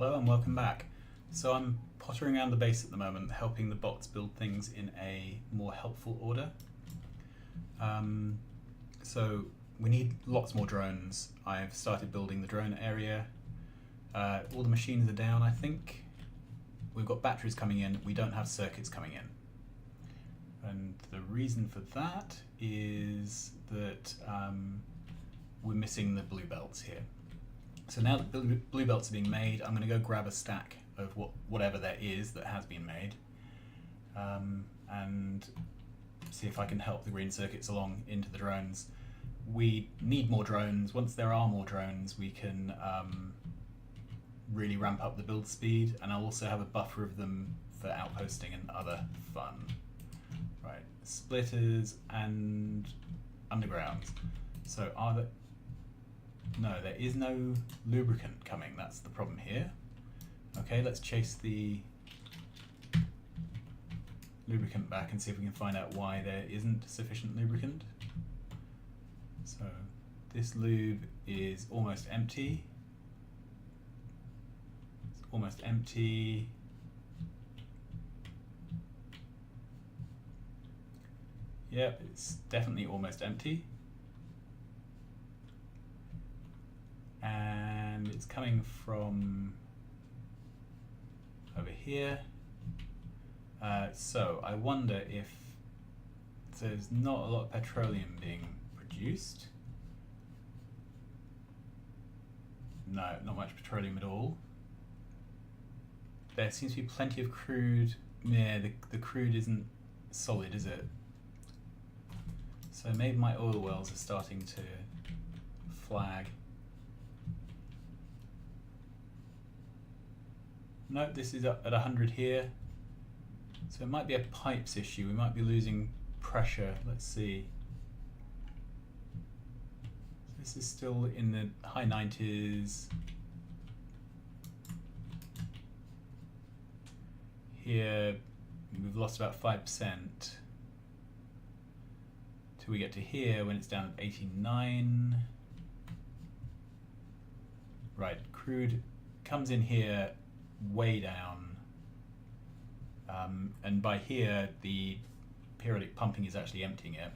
Hello and welcome back. So I'm pottering around the base at the moment, helping the bots build things in a more helpful order. So we need lots more drones. I've started building the drone area. All the machines are down, I think. We've got batteries coming in, we don't have circuits coming in. And the reason for that is that we're missing the blue belts here. So now that blue belts are being made, I'm going to go grab a stack of whatever there is that has been made and see if I can help the green circuits along into the drones. We need more drones. Once there are more drones, we can really ramp up the build speed, and I'll also have a buffer of them for outposting and other fun. Right, splitters and undergrounds. So are there... No, there is no lubricant coming, that's the problem here. Okay, let's chase the lubricant back and see if we can find out why there isn't sufficient lubricant. So this lube is almost empty. It's almost empty. Yep, it's definitely almost empty. And it's coming from over here. So I wonder if there's not a lot of petroleum being produced. No, not much petroleum at all. There seems to be plenty of crude. Yeah, the crude isn't solid, is it? So maybe my oil wells are starting to flag. No, this is up at 100 here. So it might be a pipes issue. We might be losing pressure. Let's see. This is still in the high 90s. Here, we've lost about 5%. Till we get to here when it's down at 89. Right, crude comes in here way down, and by here the periodic pumping is actually emptying it.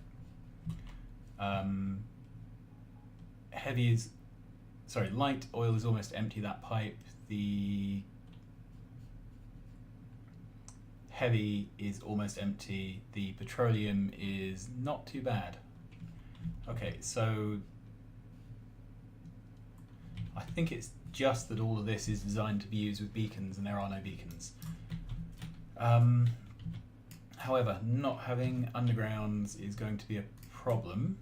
Light oil is almost empty, that pipe. The heavy is almost empty. The petroleum is not too bad. Okay, so I think it's just that all of this is designed to be used with beacons, and there are no beacons. However, not having undergrounds is going to be a problem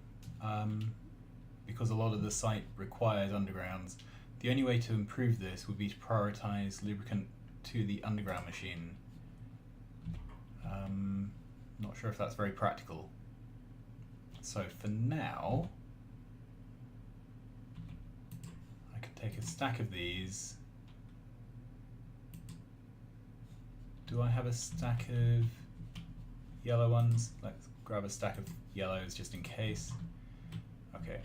because a lot of the site requires undergrounds. The only way to improve this would be to prioritize lubricant to the underground machine. Not sure if that's very practical. So for now, take a stack of these. Do I have a stack of yellow ones? Let's grab a stack of yellows just in case. Okay.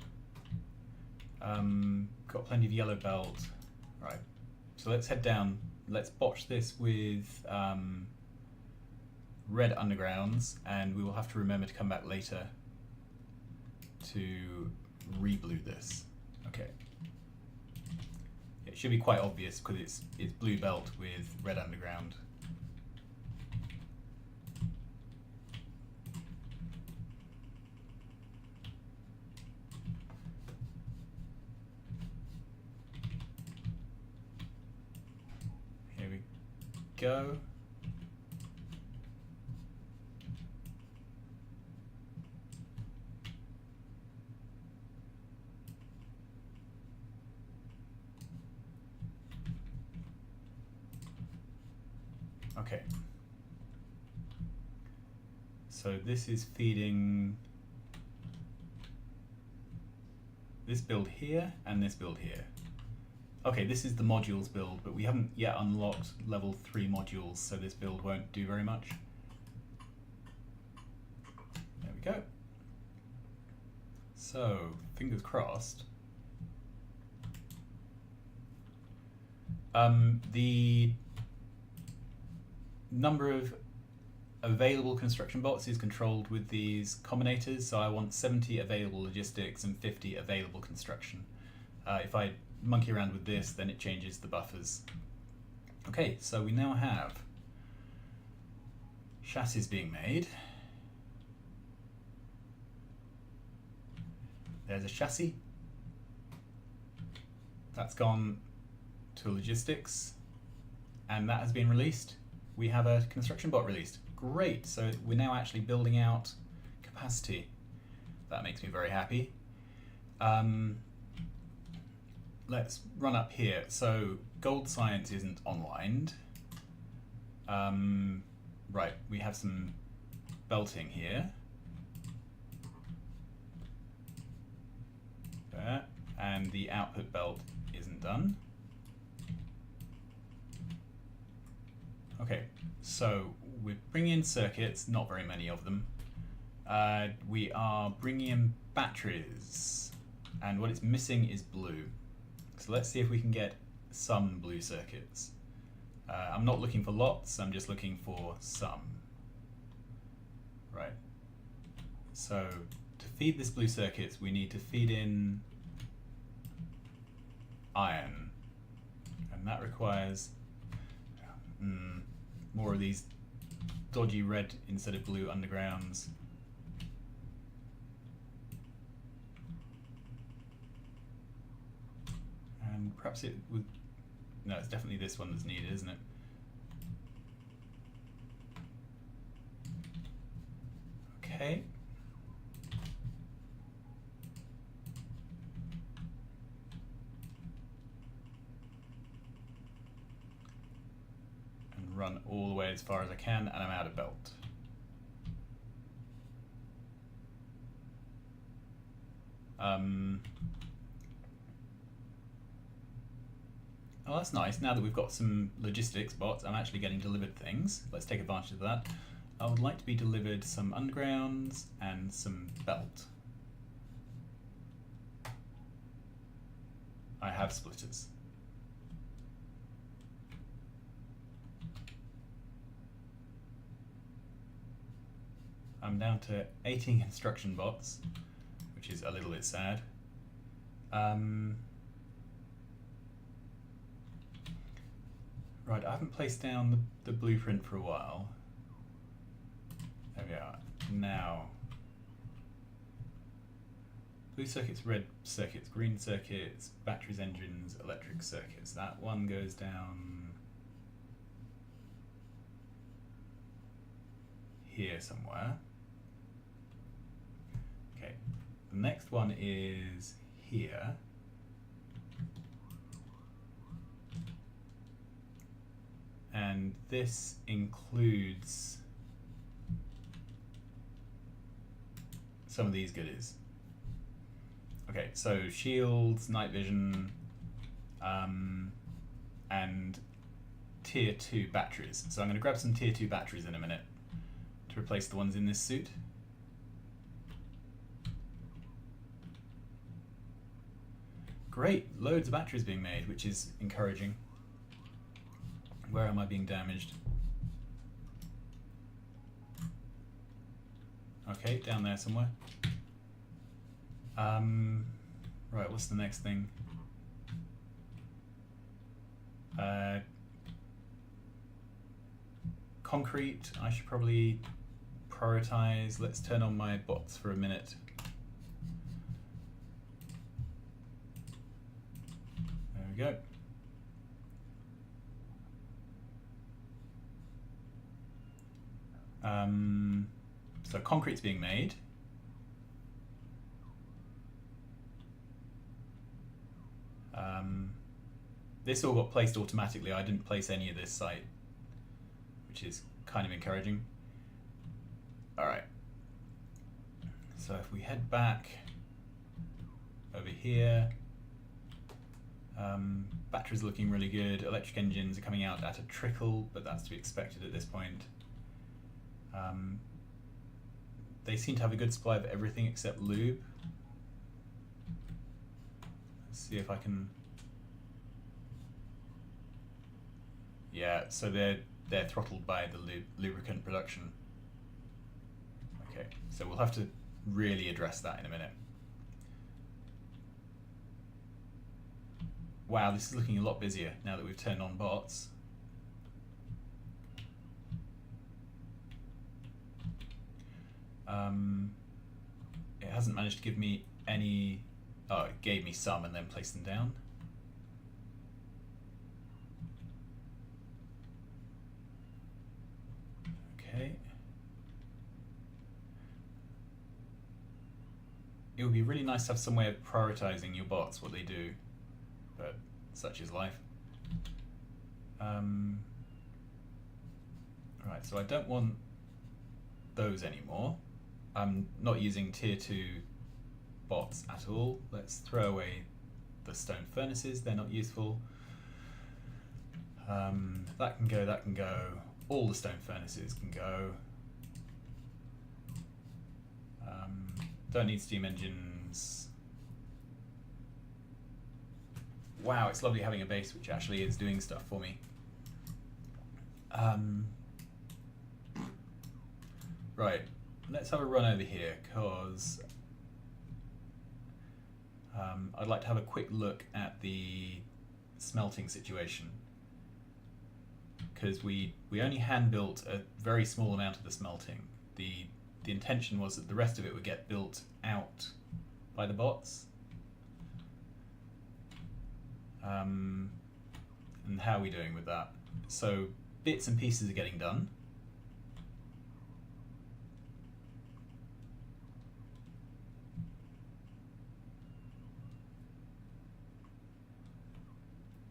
Got plenty of yellow belt. Right. So let's head down. Let's botch this with red undergrounds, and we will have to remember to come back later to re-blue this. Okay. It should be quite obvious because it's blue belt with red underground. Here we go. Okay, so this is feeding this build here and this build here. Okay, this is the modules build, but we haven't yet unlocked level 3 modules, so this build won't do very much. There we go. So, fingers crossed. The number of available construction bots is controlled with these combinators, so I want 70 available logistics and 50 available construction. If I monkey around with this, then it changes the buffers. Okay, so we now have chassis being made. There's a chassis. That's gone to logistics, and that has been released. We have a construction bot released. Great, so we're now actually building out capacity. That makes me very happy. Let's run up here. So gold science isn't online. Right, we have some belting here. There, and the output belt isn't done. Okay, so we're bringing in circuits, not very many of them. We are bringing in batteries, and what it's missing is blue. So let's see if we can get some blue circuits. I'm not looking for lots, I'm just looking for some. Right. So to feed this blue circuits, we need to feed in iron, and that requires more of these dodgy red instead of blue undergrounds. And perhaps it would... No, it's definitely this one that's needed, isn't it? Okay. And run all the way as far as I can, and I'm out of belt. Oh, that's nice. Now that we've got some logistics bots, I'm actually getting delivered things. Let's take advantage of that. I would like to be delivered some undergrounds and some belt. I have splitters. I'm down to 18 construction bots, which is a little bit sad. Right, I haven't placed down the blueprint for a while. There we are. Now, blue circuits, red circuits, green circuits, batteries, engines, electric circuits. That one goes down here somewhere. Okay, the next one is here. And this includes some of these goodies. Okay, so shields, night vision, and tier 2 batteries. So I'm going to grab some tier 2 batteries in a minute to replace the ones in this suit. Great, loads of batteries being made, which is encouraging. Where am I being damaged? Okay, down there somewhere. Right, what's the next thing? Concrete, I should probably prioritize. Let's turn on my bots for a minute. There we go. So concrete's being made. This all got placed automatically. I didn't place any of this site, which is kind of encouraging. All right. So if we head back over here, batteries looking really good. Electric engines are coming out at a trickle, but that's to be expected at this point. They seem to have a good supply of everything except lube. Let's see if I can... Yeah, so they're throttled by the lubricant production. Okay, so we'll have to really address that in a minute. Wow, this is looking a lot busier now that we've turned on bots. It hasn't managed to give me any... Oh, it gave me some and then placed them down. Okay. It would be really nice to have some way of prioritizing your bots, what they do, but such is life. Right, so I don't want those anymore. I'm not using tier 2 bots at all. Let's throw away the stone furnaces, they're not useful. That can go, that can go. All the stone furnaces can go. Don't need steam engines. Wow, it's lovely having a base which actually is doing stuff for me. Right, let's have a run over here, because I'd like to have a quick look at the smelting situation. Because we only hand built a very small amount of the smelting. The intention was that the rest of it would get built out by the bots. And how are we doing with that? So bits and pieces are getting done.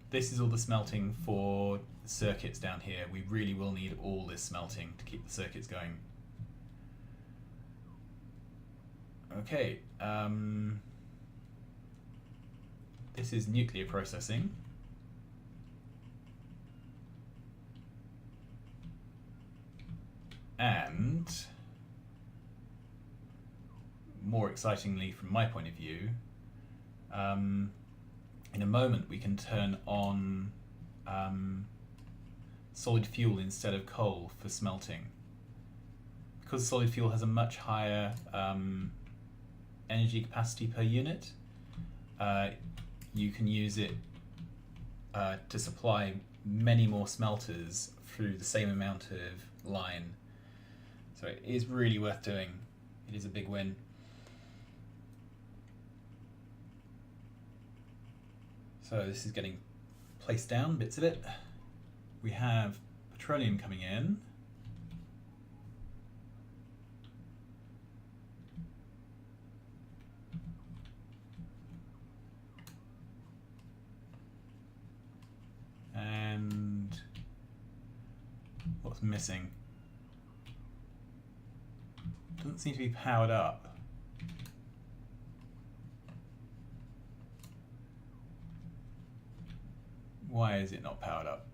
This is all the smelting for the circuits down here. We really will need all this smelting to keep the circuits going. Okay, this is nuclear processing. And more excitingly from my point of view, in a moment we can turn on solid fuel instead of coal for smelting. Because solid fuel has a much higher energy capacity per unit, you can use it to supply many more smelters through the same amount of line. So it is really worth doing. It is a big win. So this is getting placed down, bits of it. We have petroleum coming in. And what's missing? Doesn't seem to be powered up. Why is it not powered up?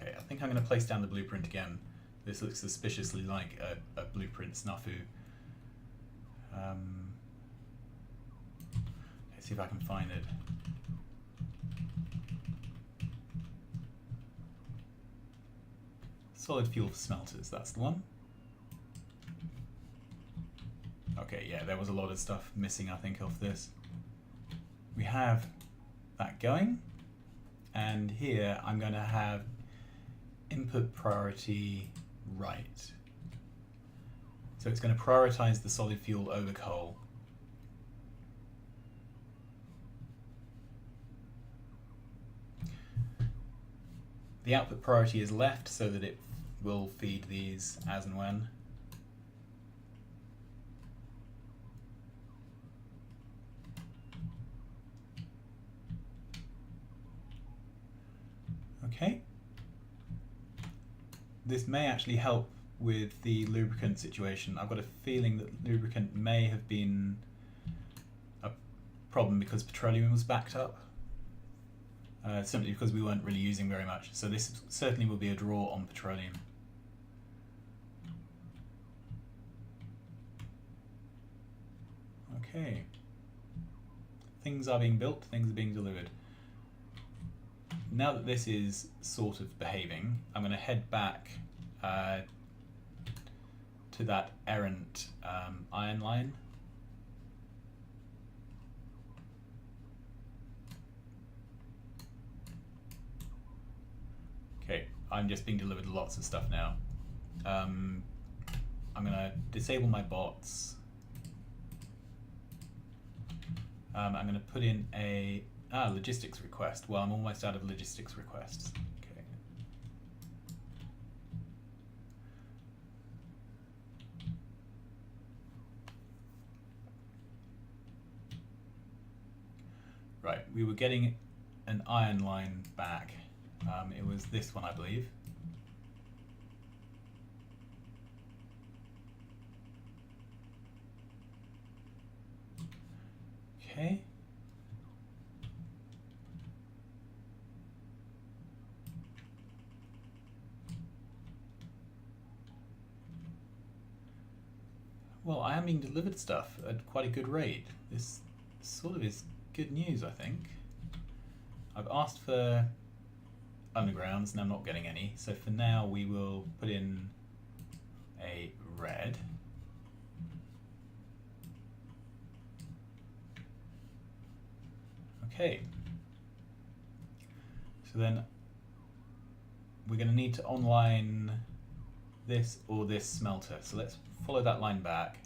Okay, I think I'm going to place down the blueprint again. This looks suspiciously like a blueprint snafu. Let's see if I can find it. Solid fuel for smelters, that's the one. Okay, yeah, there was a lot of stuff missing, I think, off this. We have that going, and here I'm going to have input priority right. So it's going to prioritize the solid fuel over coal. The output priority is left so that it will feed these as and when. Okay. This may actually help with the lubricant situation. I've got a feeling that lubricant may have been a problem because petroleum was backed up. Simply because we weren't really using very much. So this certainly will be a draw on petroleum. Okay. Things are being built, things are being delivered. Now that this is sort of behaving, I'm going to head back to that errant iron line. Okay, I'm just being delivered lots of stuff now. I'm going to disable my bots. I'm going to put in a logistics request. Well, I'm almost out of logistics requests. Okay. Right, we were getting an iron line back. It was this one, I believe. Okay. Well, I am being delivered stuff at quite a good rate. This sort of is good news, I think. I've asked for undergrounds and I'm not getting any, so for now we will put in a red. Okay. So then we're going to need to online this or this smelter. So let's follow that line back.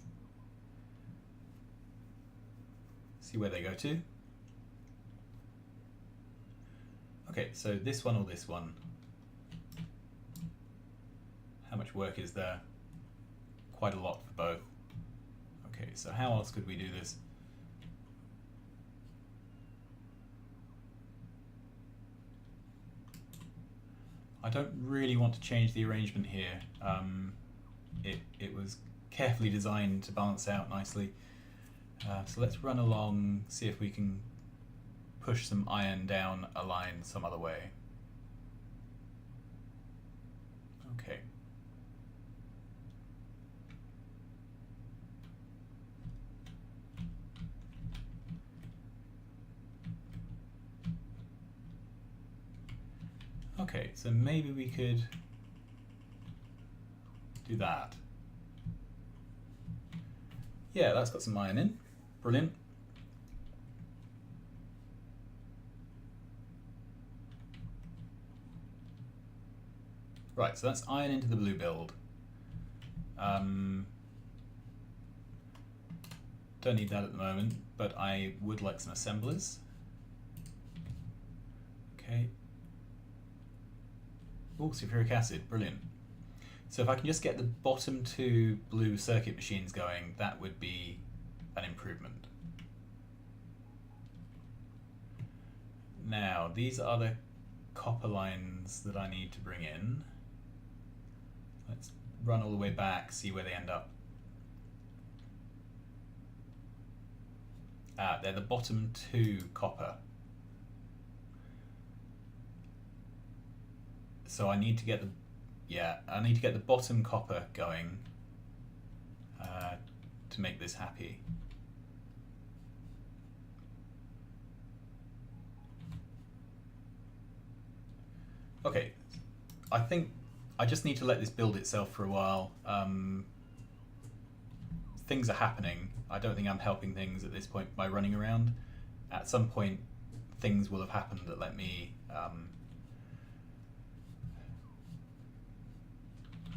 See where they go to. Okay, so this one or this one. How much work is there? Quite a lot for both. Okay, so how else could we do this? I don't really want to change the arrangement here. It was carefully designed to balance out nicely. So let's run along, see if we can push some iron down a line some other way. Okay. Okay, so maybe we could do that. Yeah, that's got some iron in. Brilliant. Right, so that's iron into the blue build. Don't need that at the moment, but I would like some assemblers. Okay. Oh, sulfuric acid, brilliant. So if I can just get the bottom two blue circuit machines going, that would be an improvement. Now, these are the copper lines that I need to bring in. Let's run all the way back, see where they end up. They're the bottom two copper. So I need to get the bottom copper going to make this happy. Okay, I think I just need to let this build itself for a while. Things are happening. I don't think I'm helping things at this point by running around. At some point, things will have happened that let me.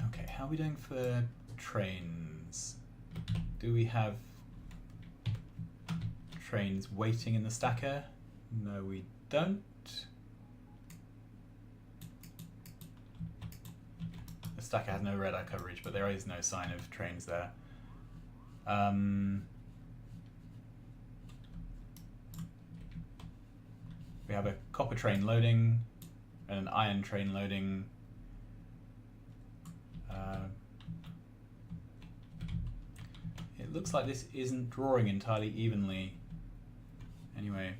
Okay, how are we doing for trains? Do we have trains waiting in the stacker? No, we don't. The stacker has no radar coverage, but there is no sign of trains there. We have a copper train loading and an iron train loading. It looks like this isn't drawing entirely evenly. Anyway,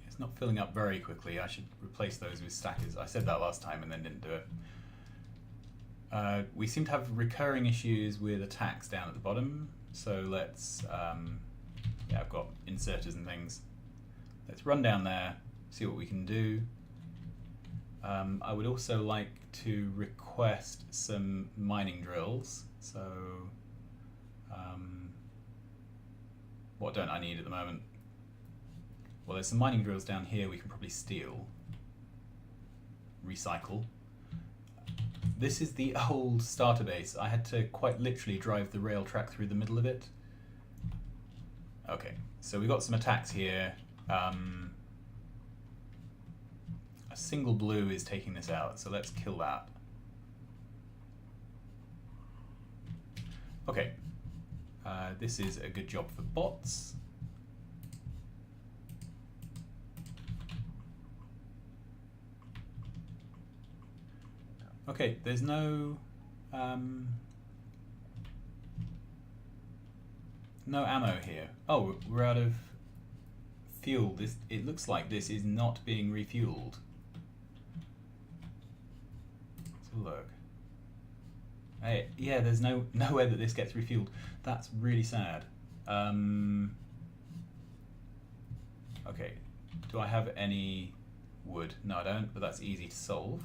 it's not filling up very quickly. I should replace those with stackers. I said that last time and then didn't do it. We seem to have recurring issues with attacks down at the bottom, so let's, yeah, I've got inserters and things. Let's run down there, see what we can do. I would also like to request some mining drills, so what don't I need at the moment? Well, there's some mining drills down here we can probably steal. Recycle. This is the old starter base. I had to quite literally drive the rail track through the middle of it. Okay, so we got some attacks here. A single blue is taking this out, so let's kill that. Okay, this is a good job for bots. Okay, there's no no ammo here. Oh, we're out of fuel. This, it looks like this is not being refueled. Let's have a look. Hey, yeah, there's nowhere that this gets refueled. That's really sad. Okay, do I have any wood? No, I don't, but that's easy to solve.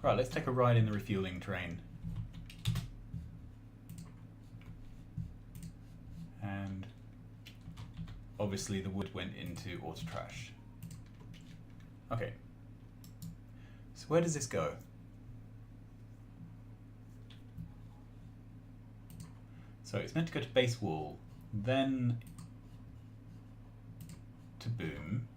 Right, let's take a ride in the refueling train. And obviously the wood went into auto trash. Okay. So where does this go? So it's meant to go to base wall, then to boom.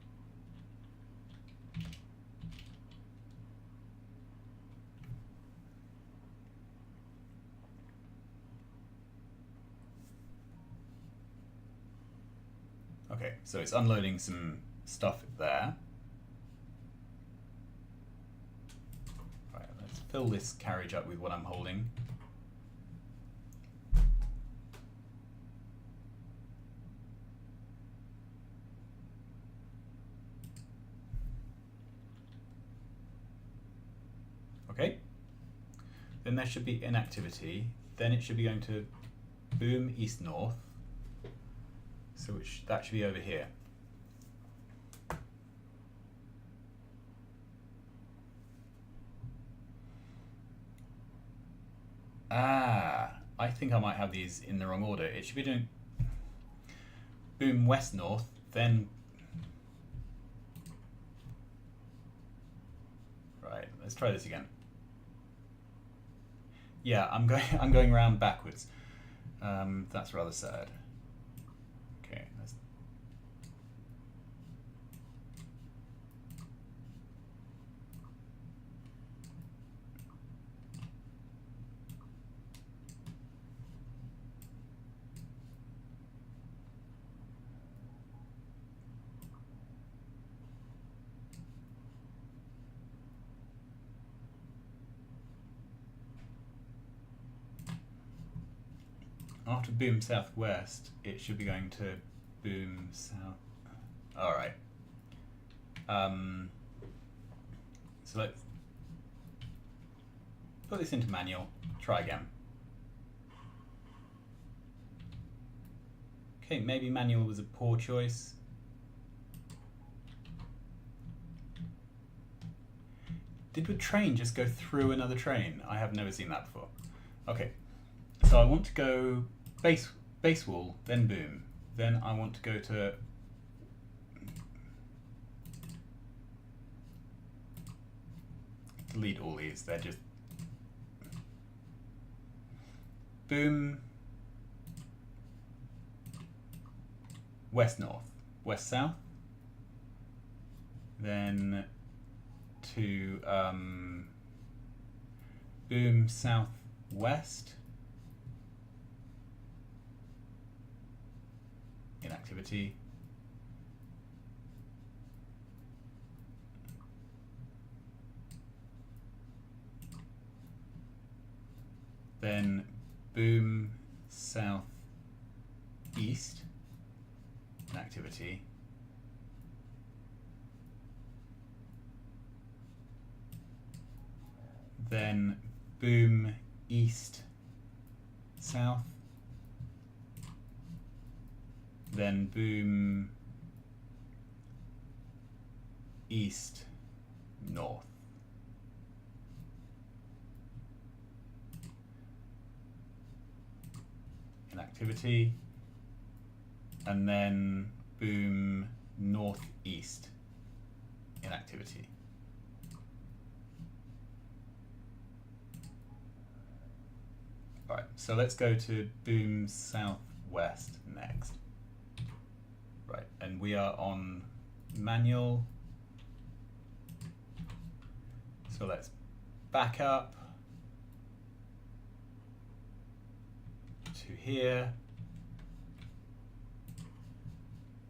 Okay, so it's unloading some stuff there. Right, let's fill this carriage up with what I'm holding. Okay, then there should be inactivity. Then it should be going to boom east north. So that should be over here. Ah, I think I might have these in the wrong order. It should be doing boom west north, then right. Let's try this again. Yeah, I'm going around backwards. That's rather sad. Okay, let's. After boom southwest, it should be going to boom south. All right. So let's put this into manual. Try again. Okay, maybe manual was a poor choice. Did a train just go through another train? I have never seen that before. Okay, so I want to go base wall, then boom. Then I want to go to delete all these. They're just boom west north, west south. Then to boom southwest. Inactivity. then boom south east in activity, then boom east south, then boom east north. In activity, and then boom northeast in activity. Alright, so let's go to boom southwest next. Right, and we are on manual. So let's back up to here,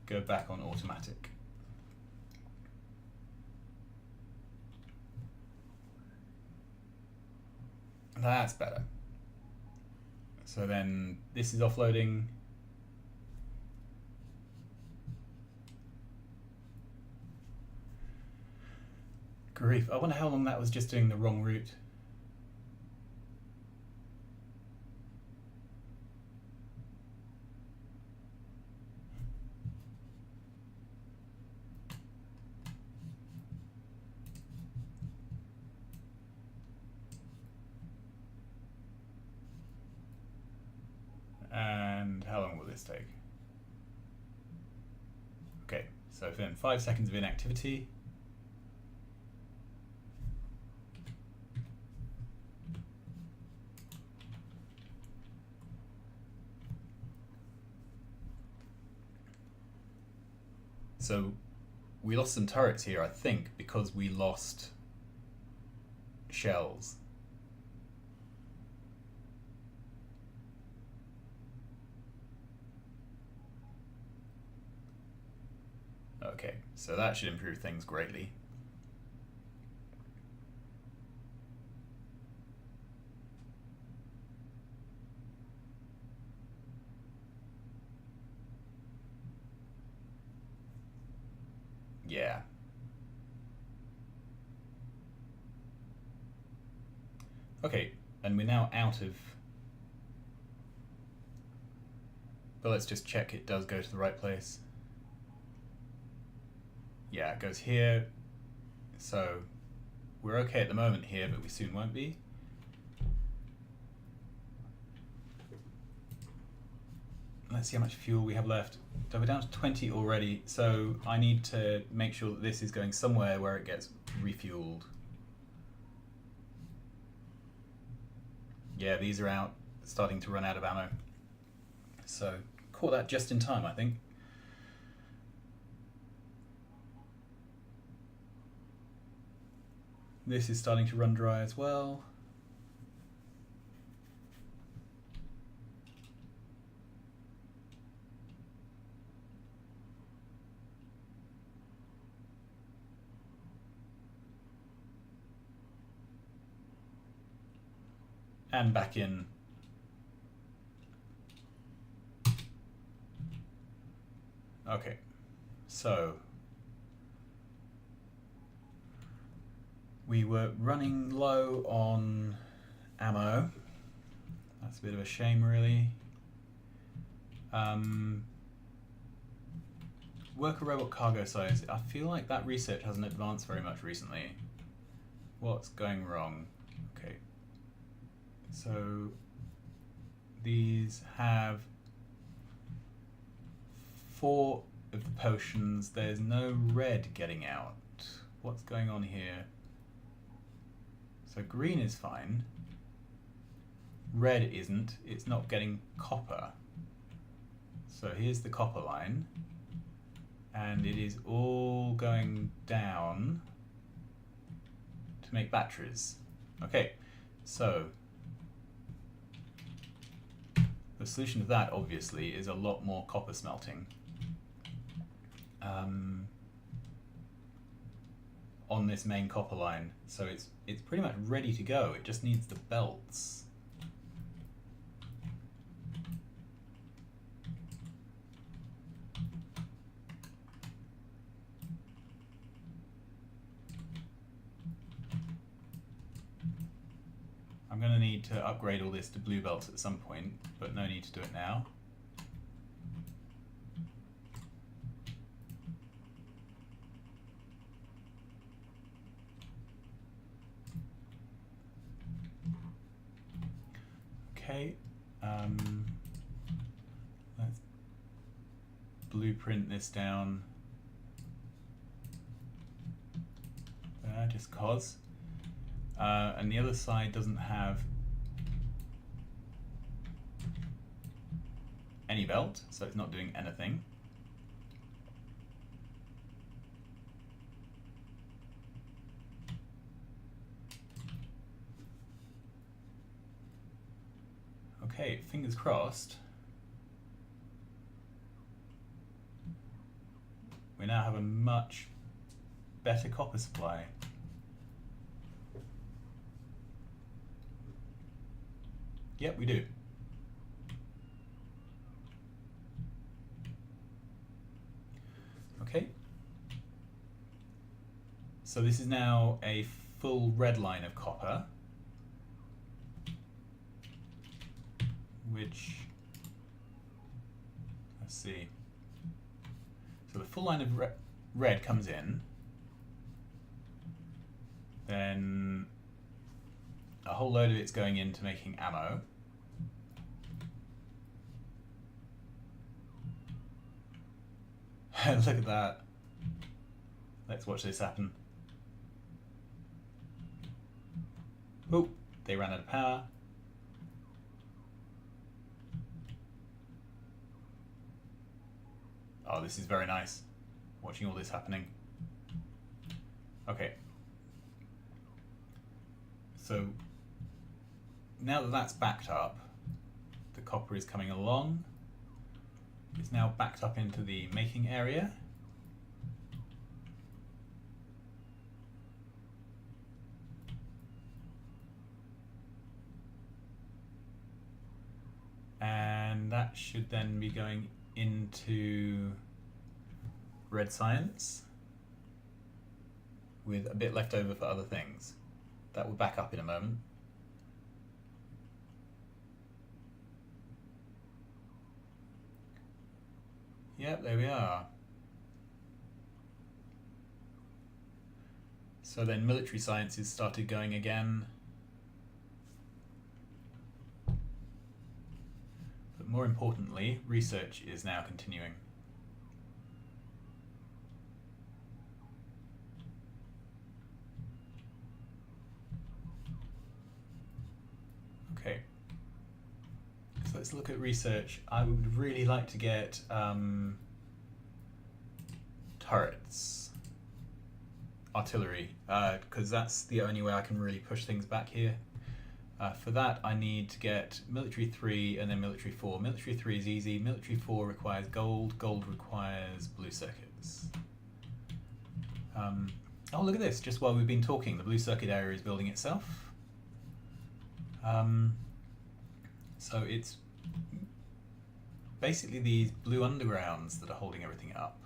go back on automatic. That's better. So then this is offloading. Grief, I wonder how long that was just doing the wrong route. And how long will this take? Okay, so then 5 seconds of inactivity. So we lost some turrets here, I think, because we lost shells. Okay, so that should improve things greatly. Yeah. Okay, and we're now out of... But let's just check it does go to the right place. Yeah, it goes here. So we're okay at the moment here, but we soon won't be. Let's see how much fuel we have left. So we're down to 20 already, so I need to make sure that this is going somewhere where it gets refueled. Yeah, these are out, starting to run out of ammo. So caught that just in time, I think. This is starting to run dry as well. And back in. Okay, so we were running low on ammo. That's a bit of a shame, really. Worker robot cargo size. I feel like that research hasn't advanced very much recently. What's going wrong? Okay. So these have 4 of the potions. There's no red getting out. What's going on here? So green is fine. Red isn't. It's not getting copper. So here's the copper line. And it is all going down to make batteries. Okay, so the solution to that, obviously, is a lot more copper smelting. On this main copper line, so it's pretty much ready to go. It just needs the belts. I'm going to need to upgrade all this to blue belts at some point, but no need to do it now. Okay, let's blueprint this down there, just cause. And the other side doesn't have any belt, so it's not doing anything. Okay, fingers crossed. We now have a much better copper supply. Yep, we do. Okay. So this is now a full red line of copper, which, let's see. So the full line of red comes in, then a whole load of it's going into making ammo. Look at that. Let's watch this happen. Oh, they ran out of power. Oh, this is very nice, watching all this happening. Okay. So now that that's backed up, the copper is coming along. It's now backed up into the making area. And that should then be going into red science with a bit left over for other things. That will back up in a moment. Yep, there we are. So then military sciences started going again. But more importantly, research is now continuing. Okay. So let's look at research. I would really like to get turrets, artillery, because that's the only way I can really push things back here. For that I need to get military 3 and then military 4. Military 3 is easy, military 4 requires gold, gold requires blue circuits. Oh, look at this, just while we've been talking, the blue circuit area is building itself. So it's basically these blue undergrounds that are holding everything up.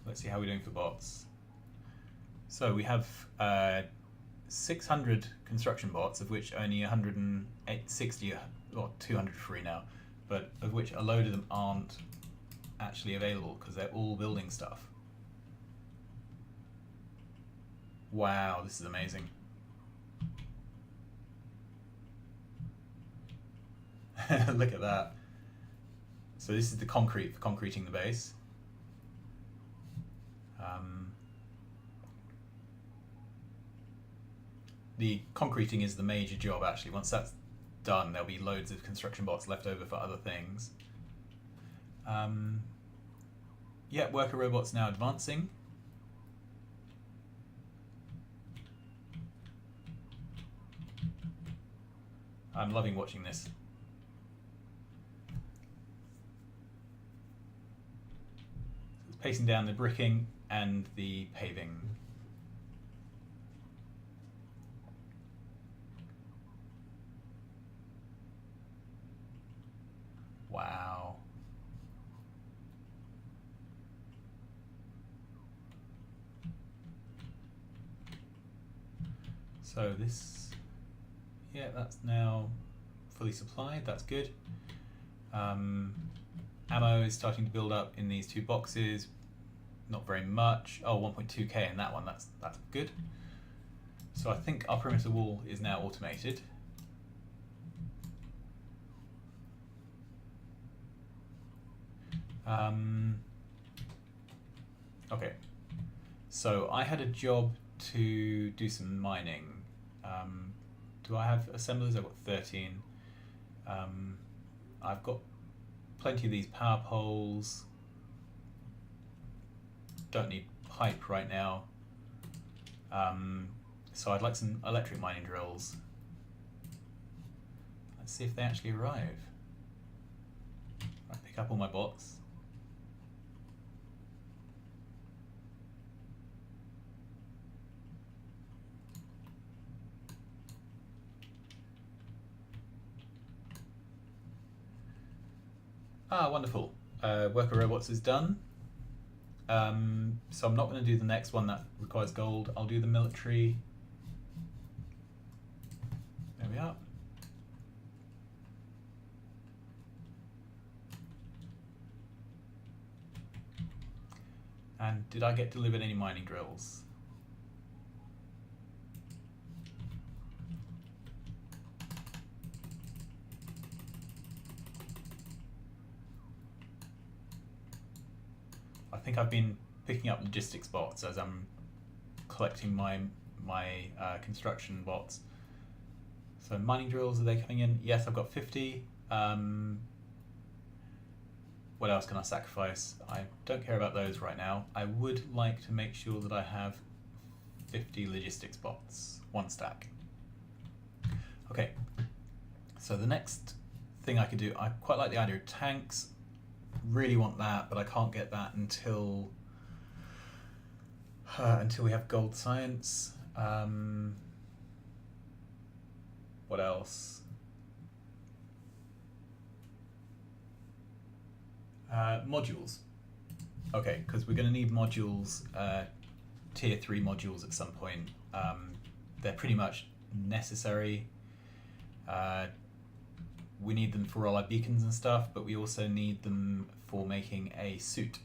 Let's see how we're doing for bots. So we have 600 construction bots, of which only 160 or 200 free now, but of which a load of them aren't actually available because they're all building stuff. Wow, this is amazing. Look at that. So this is the concrete for concreting the base. The concreting is the major job actually. Once that's done, there'll be loads of construction bots left over for other things. Yeah, worker robots now advancing. I'm loving watching this. It's pacing down the bricking and the paving. Wow. So this, yeah, that's now fully supplied, that's good. Ammo is starting to build up in these two boxes, not very much. Oh, 1.2k in that one, that's good. So I think our perimeter wall is now automated. Okay, so I had a job to do some mining. Do I have assemblers? I've got 13. I've got plenty of these power poles. Don't need pipe right now. So I'd like some electric mining drills. Let's see if they actually arrive. I pick up all my bots. Ah, wonderful. Worker robots is done. So I'm not going to do the next one that requires gold. I'll do the military. There we are. And did I get delivered any mining drills? I think I've been picking up logistics bots as I'm collecting my construction bots. So mining drills, are they coming in? Yes, I've got 50. What else can I sacrifice? I don't care about those right now. I would like to make sure that I have 50 logistics bots, 1 stack. Okay, so the next thing I could do, I quite like the idea of tanks. Really want that, but I can't get that until we have gold science. What else? Modules. Okay, because we're going to need modules, tier 3 modules at some point. They're pretty much necessary. We need them for all our beacons and stuff, but we also need them for making a suit.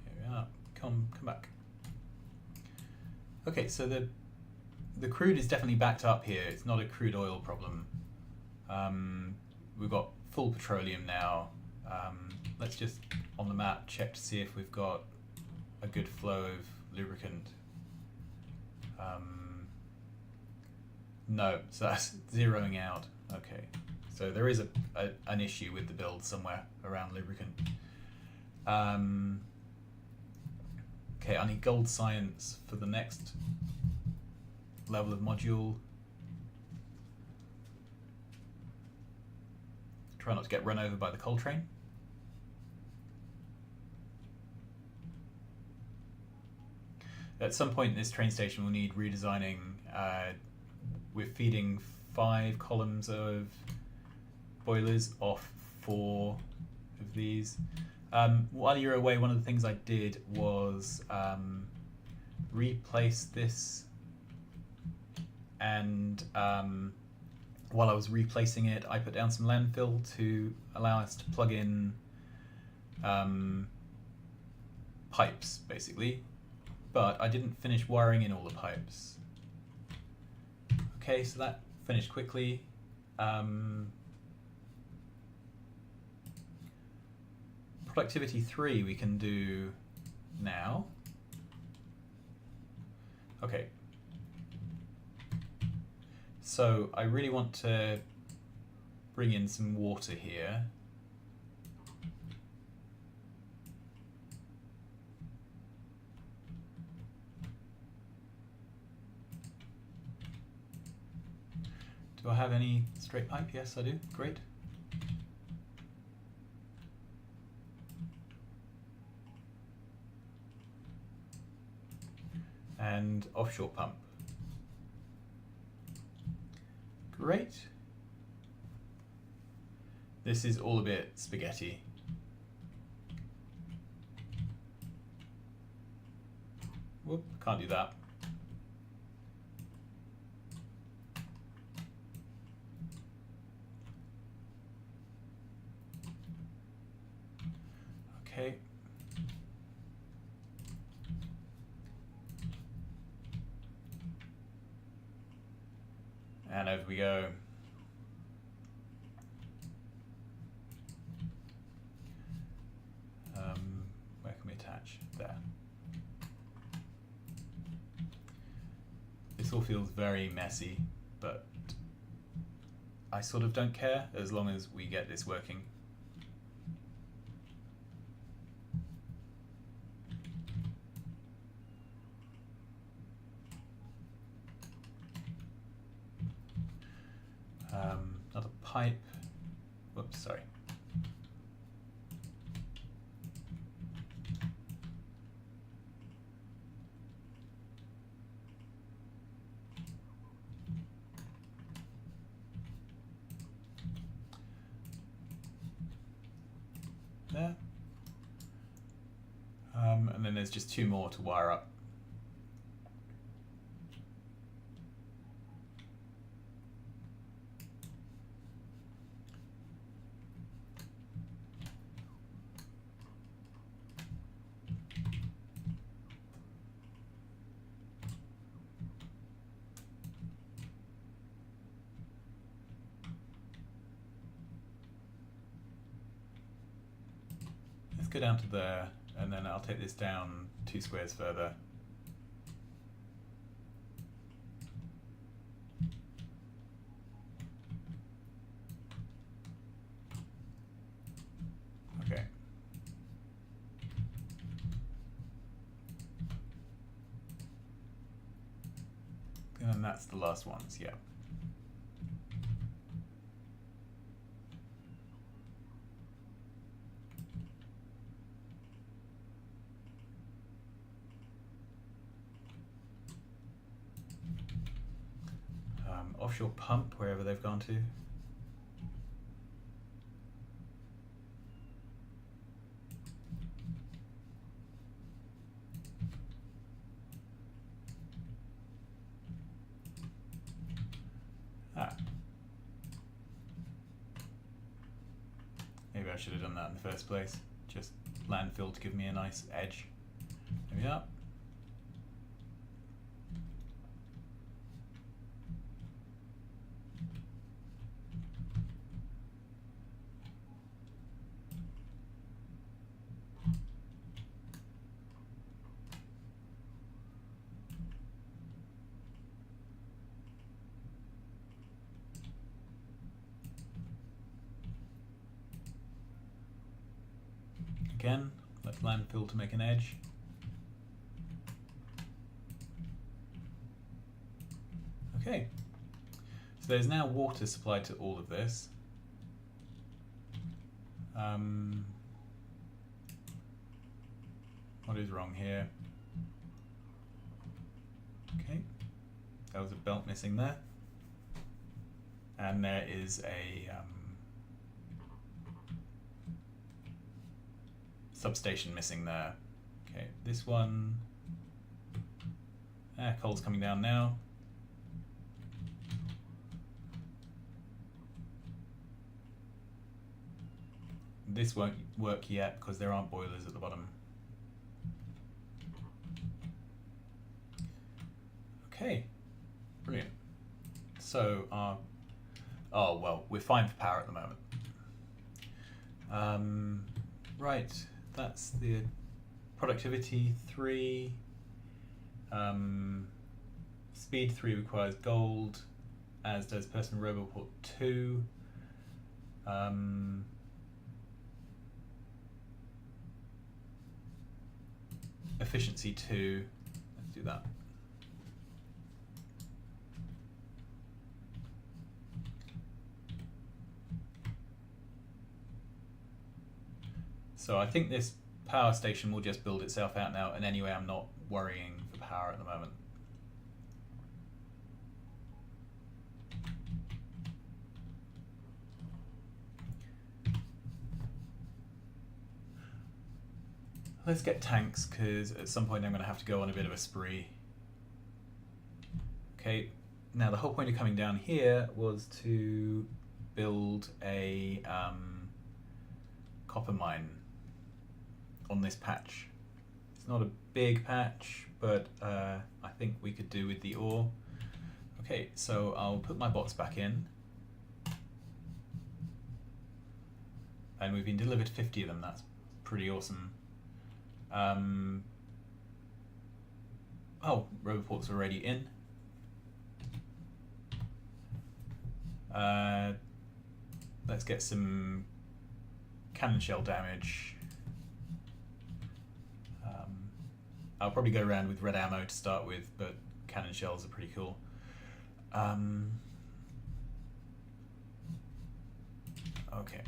Here we are. Come back. Okay, so the crude is definitely backed up here. It's not a crude oil problem. We've got full petroleum now. Let's just on the map check to see if we've got a good flow of lubricant. No, so that's zeroing out. Okay, so there is an issue with the build somewhere around lubricant. Okay, I need gold science for the next level of module. Try not to get run over by the coal train. At some point in this train station we'll need redesigning. We're feeding 5 columns of boilers off 4 of these. While you're away, one of the things I did was replace this, and while I was replacing it I put down some landfill to allow us to plug in pipes basically, but I didn't finish wiring in all the pipes. Okay, so that finished quickly. Productivity 3 we can do now. Okay. So I really want to bring in some water here. Do I have any straight pipe? Yes, I do. Great. And offshore pump. Great. This is all a bit spaghetti. Whoop, can't do that. Okay. And over we go. Where can we attach? There. This all feels very messy, but I sort of don't care as long as we get this working. Another pipe. Whoops, sorry. There. And then there's just two more to wire up. Let's go down to there, and then I'll take this down 2 squares further. Okay. And that's the last ones, yeah. Offshore pump, wherever they've gone to. Maybe I should have done that in the first place. Just landfill to give me a nice edge. There we are. Again, let landfill to make an edge. Okay, so there's now water supplied to all of this. What is wrong here? Okay, there was a belt missing there. And there is a substation missing there. Okay, this one, coal's coming down now. This won't work yet because there aren't boilers at the bottom. Okay, brilliant. So, oh well, we're fine for power at the moment. Right, that's the productivity 3. Speed 3 requires gold, as does personal roboport 2. Efficiency 2, let's do that. So I think this power station will just build itself out now, and anyway I'm not worrying for power at the moment. let's get tanks, because at some point I'm going to have to go on a bit of a spree. Okay, now the whole point of coming down here was to build a copper mine on this patch. It's not a big patch, but I think we could do with the ore. Okay, so I'll put my bots back in. And we've been delivered 50 of them, that's pretty awesome. Oh, Roboport's already in. Let's get some cannon shell damage. I'll probably go around with red ammo to start with, but cannon shells are pretty cool. Okay.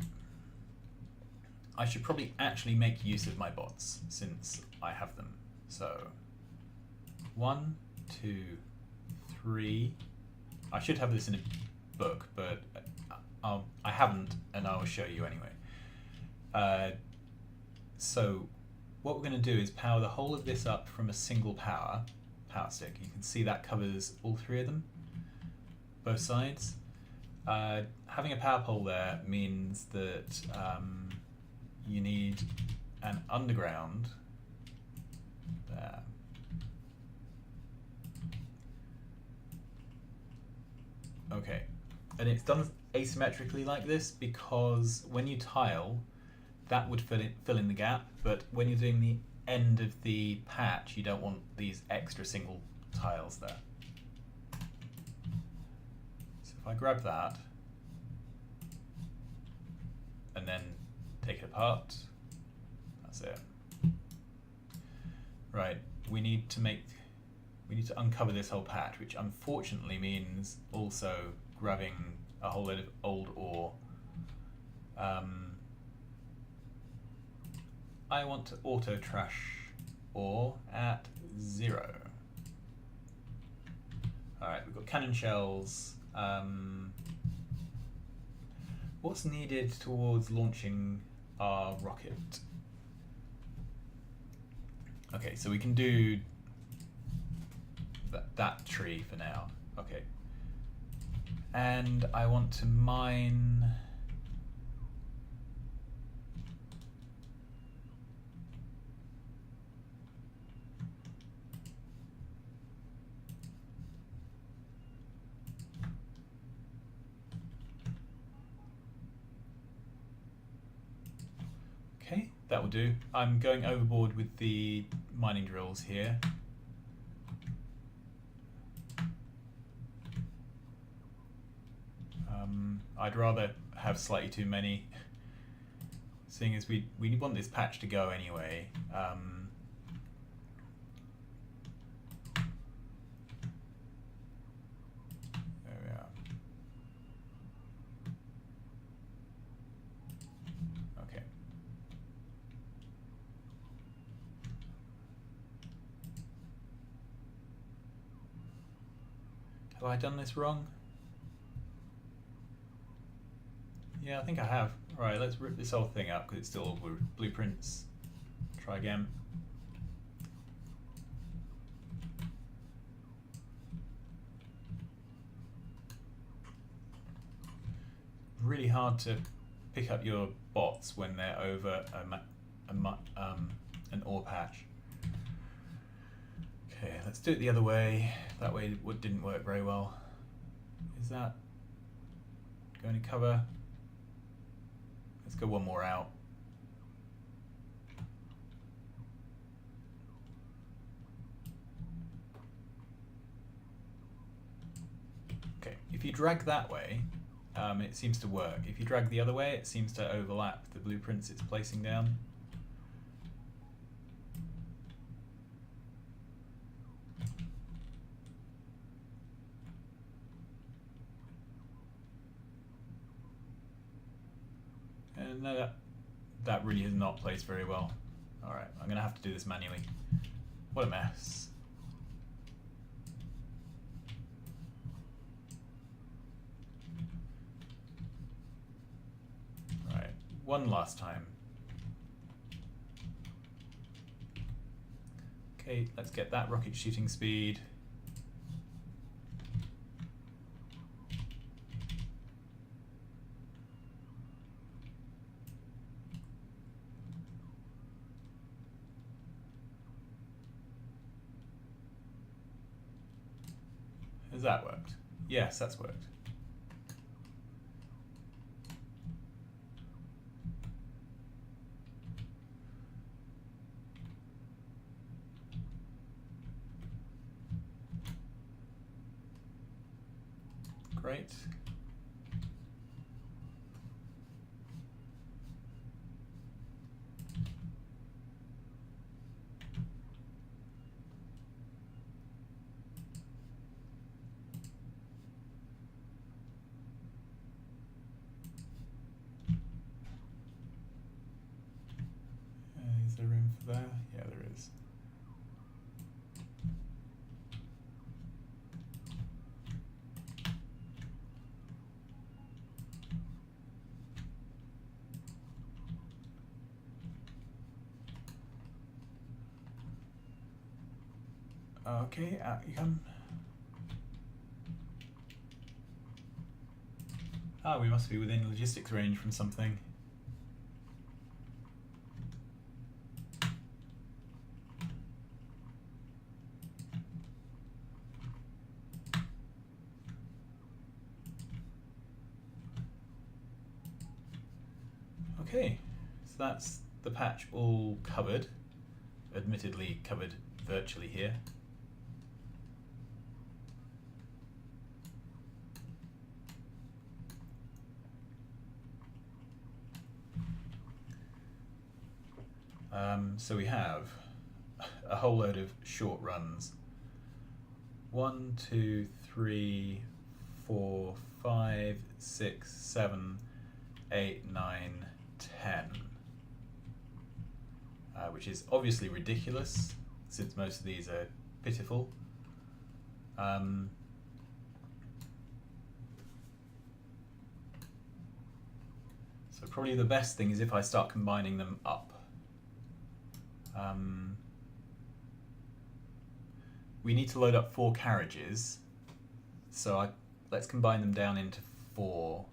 I should probably actually make use of my bots since I have them. So 1, 2, 3. I should have this in a book, but I haven't, and I'll show you anyway. So what we're going to do is power the whole of this up from a single power stick. You can see that covers all 3 of them, both sides. Having a power pole there means that you need an underground there. Okay, and it's done asymmetrically like this because when you tile, that would fill in the gap, but when you're doing the end of the patch, you don't want these extra single tiles there. So if I grab that and then take it apart, that's it. Right, we need to uncover this whole patch, which unfortunately means also grabbing a whole load of old ore. I want to auto trash ore at 0. Alright, we've got cannon shells. What's needed towards launching our rocket? Okay, so we can do that tree for now. Okay. And I want to mine... Okay, that will do. I'm going overboard with the mining drills here. I'd rather have slightly too many, seeing as we want this patch to go anyway. There we are. Okay. Have I done this wrong? Yeah, I think I have. Alright, let's rip this whole thing up because it's still all blueprints. Try again. Really hard to pick up your bots when they're over an ore patch. Okay, let's do it the other way. That way it didn't work very well. Is that going to cover? Let's go one more out. Okay, if you drag that way, it seems to work. If you drag the other way, it seems to overlap the blueprints it's placing down. And no, that really is not placed very well. Alright, I'm going to have to do this manually. What a mess. Right, one last time. Okay, let's get that rocket shooting speed. Has that worked? Yes, that's worked. Great. Is there room for there? Yeah, there is. Okay, out you come. Ah, we must be within logistics range from something. Okay, so that's the patch all covered, admittedly covered virtually here. So we have a whole load of short runs. 1, 2, 3, 4, 5, 6, 7, 8, 9, 10. Which is obviously ridiculous, since most of these are pitiful. So probably the best thing is if I start combining them up. We need to load up 4 carriages, so let's combine them down into 4.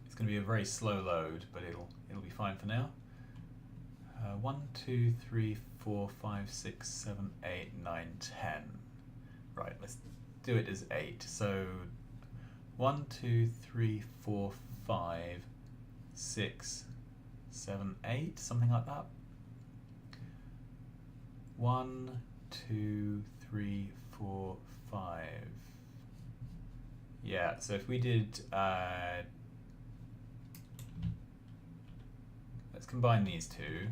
It's going to be a very slow load, but it'll be fine for now. 1, 2, 3, 4, 5, 6, 7, 8, 9, 10. Right, let's do it as 8. So 1, 2, 3, 4, 5, 6, 7, 8, something like that. 1, 2, 3, 4, 5. Yeah, so if we did, let's combine these two.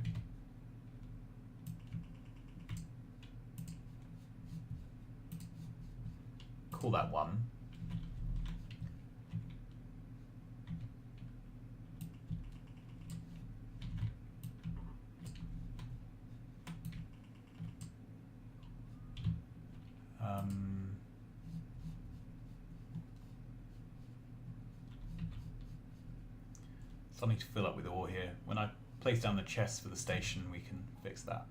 Call that 1. Something to fill up with ore here. When I place down the chest for the station, we can fix that.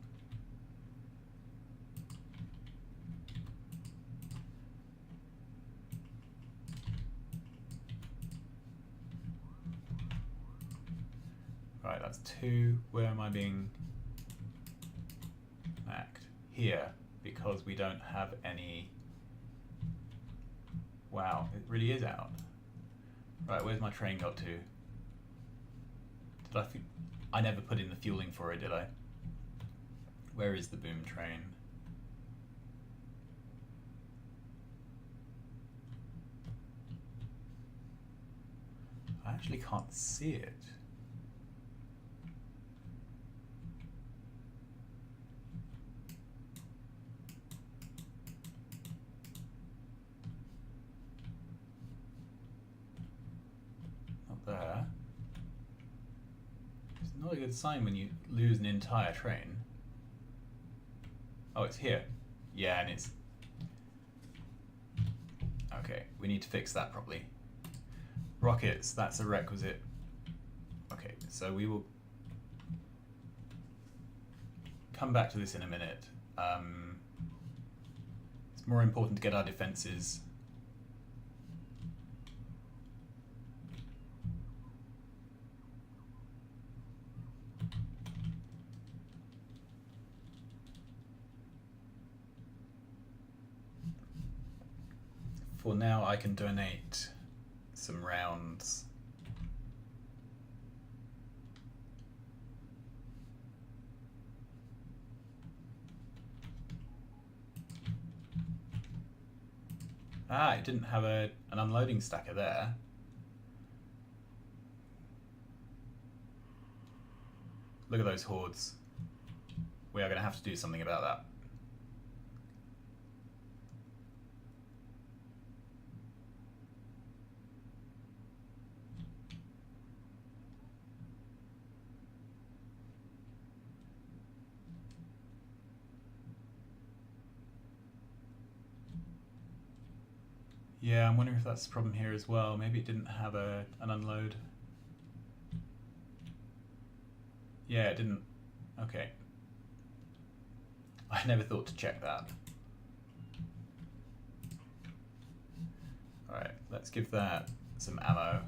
Right, that's 2. Where am I being macked? Here, because we don't have any... Wow, it really is out. Right, where's my train got to? I never put in the fueling for it, did I? Where is the boom train? I actually can't see it. Not there. Not a good sign when you lose an entire train. Oh, it's here. Yeah, and it's... Okay, we need to fix that properly. Rockets, that's a requisite. Okay, so we will... come back to this in a minute. It's more important to get our defenses for now. I can donate some rounds. Ah, it didn't have an unloading stacker there. Look at those hordes. We are going to have to do something about that. Yeah, I'm wondering if that's the problem here as well. Maybe it didn't have an unload. Yeah, it didn't. Okay. I never thought to check that. Alright, let's give that some ammo.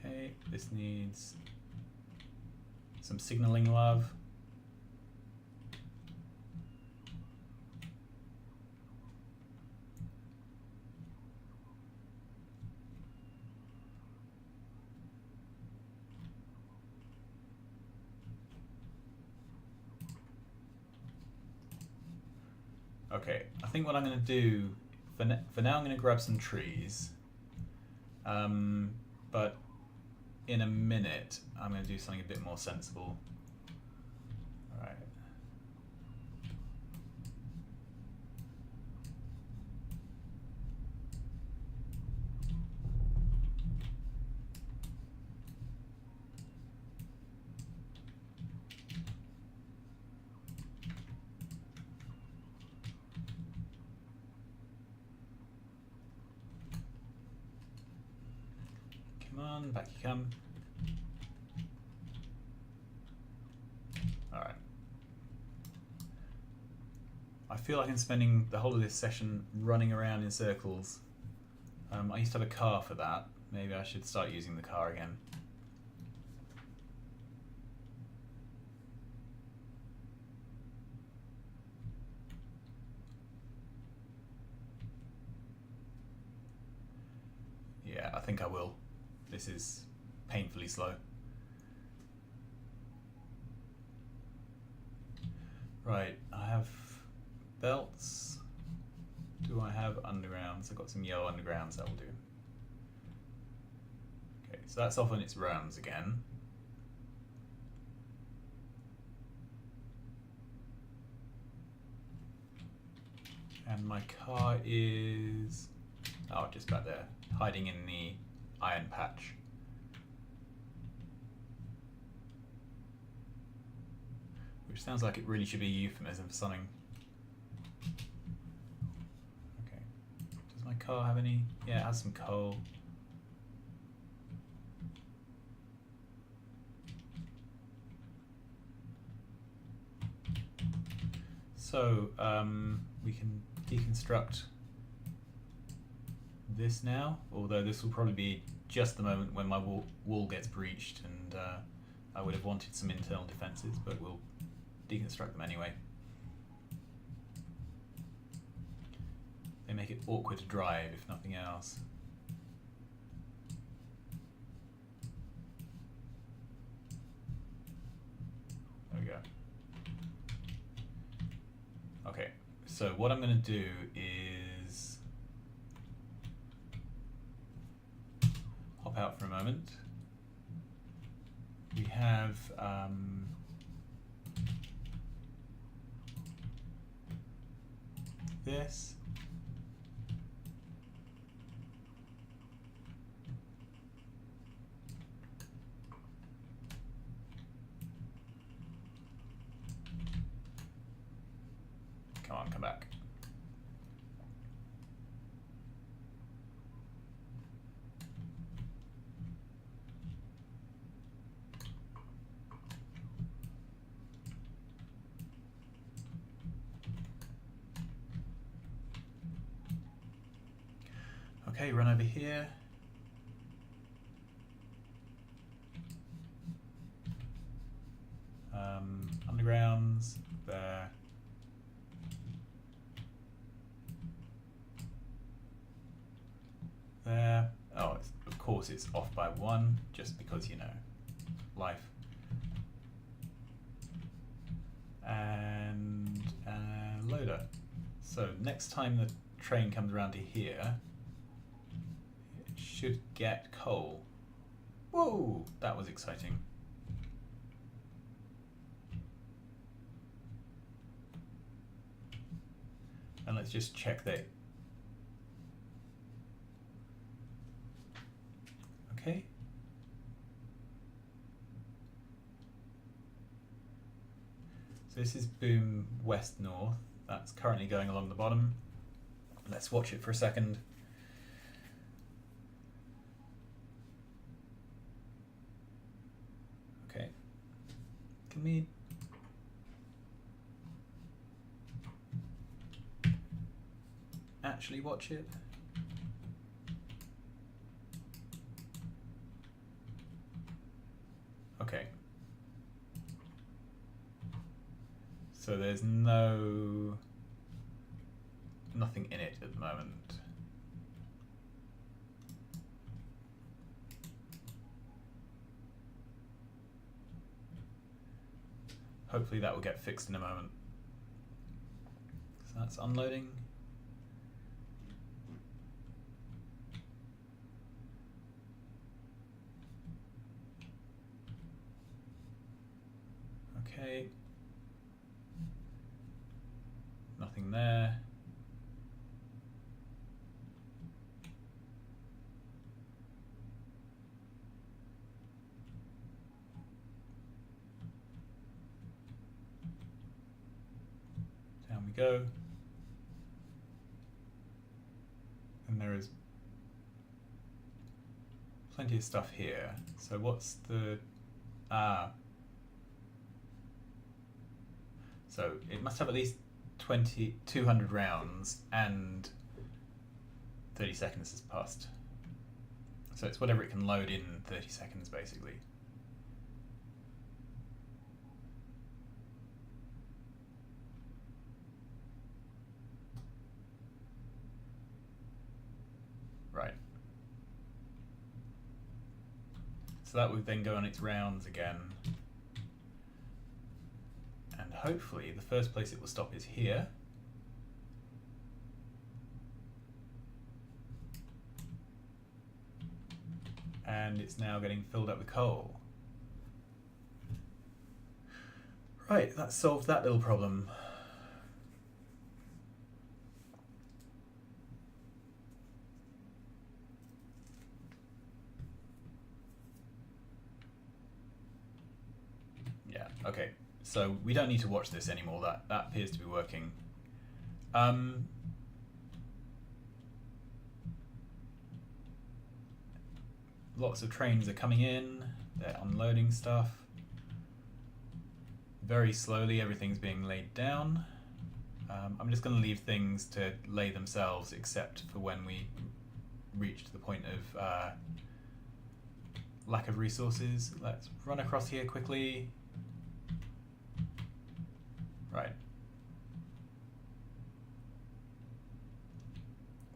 Okay, this needs some signaling love. Okay, I think what I'm going to do, for now I'm going to grab some trees, but in a minute I'm going to do something a bit more sensible. Alright. Come on, back you come. Alright. I feel like I'm spending the whole of this session running around in circles. I used to have a car for that. Maybe I should start using the car again. Yeah, I think I will. This is painfully slow. Right, I have belts. Do I have undergrounds? I've got some yellow undergrounds, that will do. Okay, so that's off on its rounds again. And my car is, oh, just back there, hiding in the iron patch. Which sounds like it really should be a euphemism for something. Okay. Does my car have any? Yeah, it has some coal. So, we can deconstruct this now, although this will probably be just the moment when my wall gets breached, and I would have wanted some internal defenses, but we'll deconstruct them anyway. They make it awkward to drive, if nothing else. There we go. Okay, so what I'm going to do is hop out for a moment. We have this. on, come back. Okay, run over here. Undergrounds, there. There. Oh, of course it's off by 1, just because, you know, life. And loader. So next time the train comes around to here, it should get coal. Whoa, that was exciting. And let's just check that. Okay. So this is boom west north. That's currently going along the bottom. Let's watch it for a second. Okay. Can we actually watch it? Okay. So there's nothing in it at the moment. Hopefully that will get fixed in a moment. So that's unloading. Okay. Nothing there. Down we go. And there is plenty of stuff here. So what's the... So it must have at least 200 rounds and 30 seconds has passed. So it's whatever it can load in 30 seconds, basically. Right. So that would then go on its rounds again. And hopefully the first place it will stop is here. And it's now getting filled up with coal. Right, that solved that little problem. Yeah, okay. So we don't need to watch this anymore. That appears to be working. Lots of trains are coming in. They're unloading stuff. Very slowly, everything's being laid down. I'm just going to leave things to lay themselves, except for when we reach to the point of lack of resources. Let's run across here quickly. Right.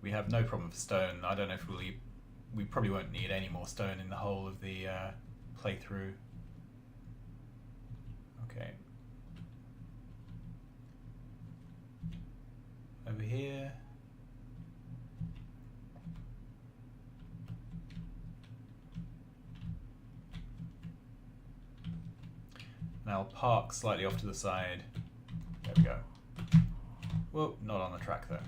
We have no problem for stone. I don't know if we probably won't need any more stone in the whole of the playthrough. Okay. Over here. Now I'll park slightly off to the side. There we go. Whoa, not on the track though.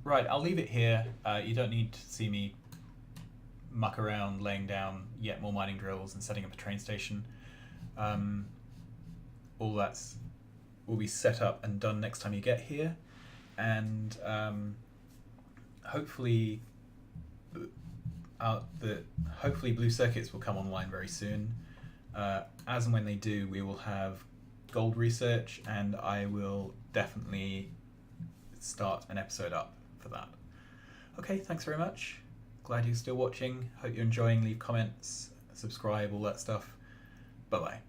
Right, I'll leave it here. You don't need to see me muck around laying down yet more mining drills and setting up a train station. All that's will be set up and done next time you get here, and hopefully hopefully blue circuits will come online very soon. As and when they do, we will have gold research, and I will definitely start an episode up for that. Okay, thanks very much. Glad you're still watching. Hope you're enjoying. Leave comments, subscribe, all that stuff. Bye bye.